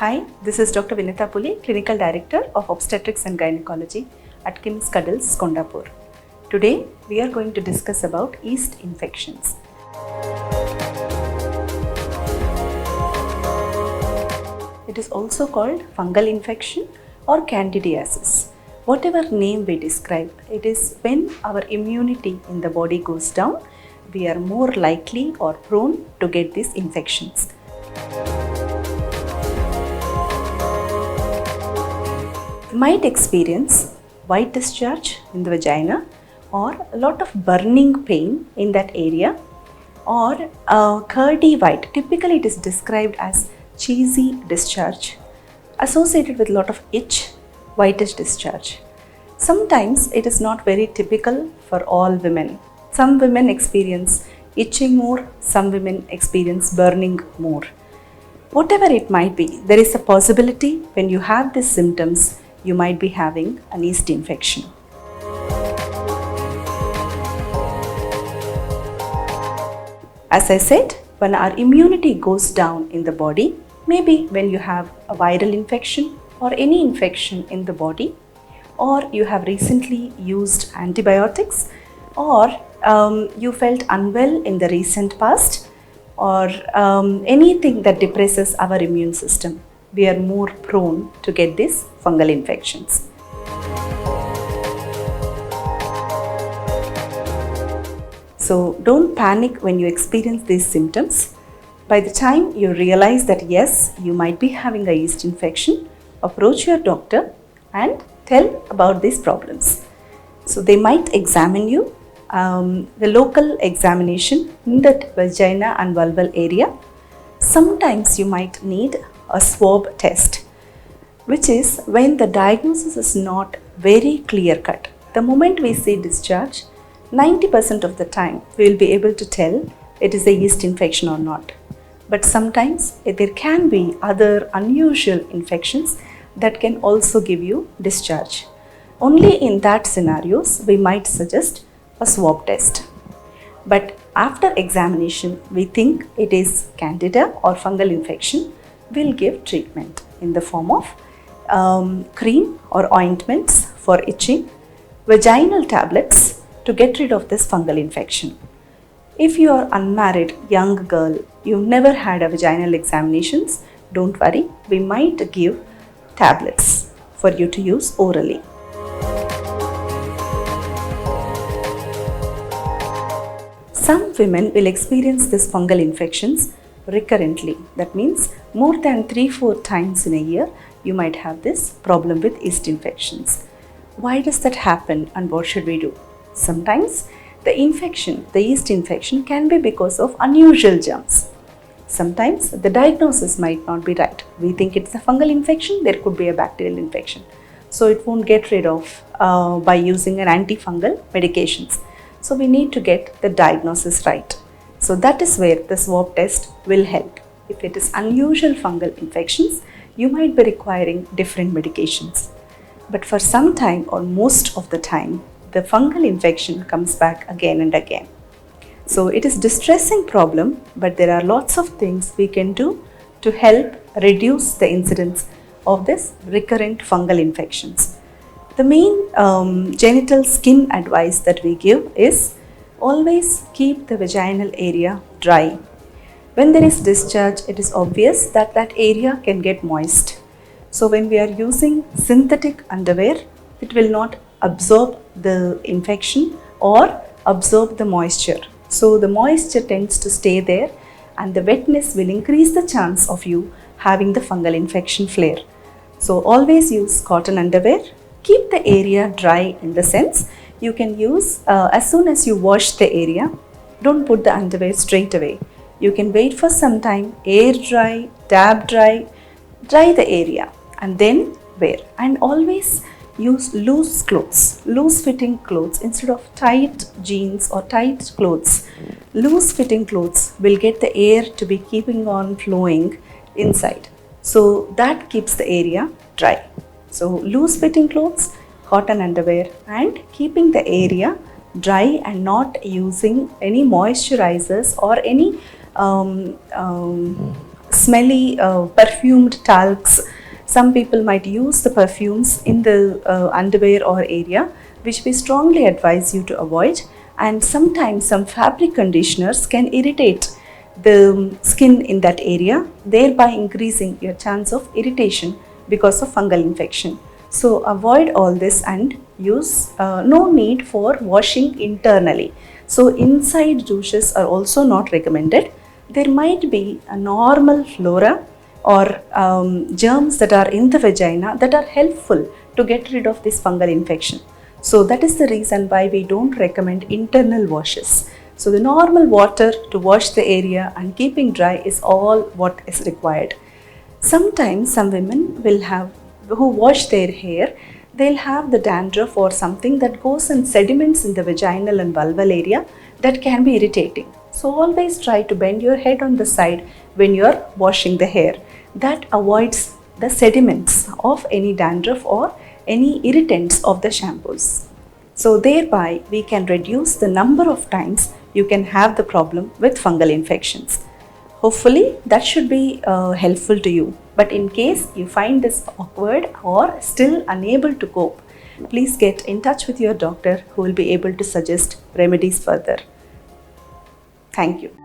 Hi, this is Dr. Vinatha Puli, Clinical Director of Obstetrics and Gynaecology at KIMS Cuddles, Kondapur. Today, we are going to discuss about yeast infections. It is also called fungal infection or candidiasis. Whatever name we describe, it is when our immunity in the body goes down, we are more likely or prone to get these infections. You might experience white discharge in the vagina or a lot of burning pain in that area, or curdy white. Typically it is described as cheesy discharge associated with a lot of itch, whitish discharge. Sometimes it is not very typical for all women. Some women experience itching more, some women experience burning more. Whatever it might be, there is a possibility when you have these symptoms, you might be having an yeast infection. As I said, when our immunity goes down in the body, maybe when you have a viral infection or any infection in the body, or you have recently used antibiotics, or you felt unwell in the recent past, or anything that depresses our immune system, we are more prone to get these fungal infections. So don't panic when you experience these symptoms. By the time you realize that yes, you might be having a yeast infection, approach your doctor and tell about these problems. So they might examine you, the local examination in that vagina and vulval area. Sometimes you might need a swab test, which is when the diagnosis is not very clear cut. The moment we see discharge, 90% of the time we will be able to tell it is a yeast infection or not. But sometimes there can be other unusual infections that can also give you discharge. Only in that scenarios we might suggest a swab test. But after examination, we think it is candida or fungal infection, we'll give treatment in the form of cream or ointments for itching, vaginal tablets to get rid of this fungal infection. If you are unmarried, young girl, you've never had a vaginal examinations, don't worry, we might give tablets for you to use orally. Some women will experience these fungal infections recurrently. That means more than 3-4 times in a year, you might have this problem with yeast infections. Why does that happen and what should we do? Sometimes the yeast infection can be because of unusual germs. Sometimes the diagnosis might not be right. We think it's a fungal infection, there could be a bacterial infection. So it won't get rid of by using an antifungal medications. So we need to get the diagnosis right. So that is where the swab test will help. If it is unusual fungal infections, you might be requiring different medications. But for some time or most of the time, the fungal infection comes back again and again. So it is a distressing problem, but there are lots of things we can do to help reduce the incidence of this recurrent fungal infections. The main genital skin advice that we give is always keep the vaginal area dry. When there is discharge, it is obvious that that area can get moist. So when we are using synthetic underwear, it will not absorb the infection or absorb the moisture. So the moisture tends to stay there and the wetness will increase the chance of you having the fungal infection flare. So always use cotton underwear. Keep the area dry in the sense you can use as soon as you wash the area. Don't put the underwear straight away. You can wait for some time, air dry, dab dry the area and then wear. And always use loose clothes, loose fitting clothes instead of tight jeans or tight clothes. Loose fitting clothes will get the air to be keeping on flowing inside. So that keeps the area dry. So loose fitting clothes, cotton underwear and keeping the area dry and not using any moisturizers or any smelly perfumed talcs. Some people might use the perfumes in the underwear or area, which we strongly advise you to avoid. And sometimes some fabric conditioners can irritate the skin in that area, thereby increasing your chance of irritation because of fungal infection. So avoid all this and use no need for washing internally. So inside douches are also not recommended. There might be a normal flora or germs that are in the vagina that are helpful to get rid of this fungal infection. So that is the reason why we don't recommend internal washes. So the normal water to wash the area and keeping dry is all what is required. Sometimes some women will have, who wash their hair, they'll have the dandruff or something that goes and sediments in the vaginal and vulval area that can be irritating. So always try to bend your head on the side when you're washing the hair. That avoids the sediments of any dandruff or any irritants of the shampoos. So thereby we can reduce the number of times you can have the problem with fungal infections. Hopefully that should be helpful to you. But in case you find this awkward or still unable to cope, please get in touch with your doctor who will be able to suggest remedies further. Thank you.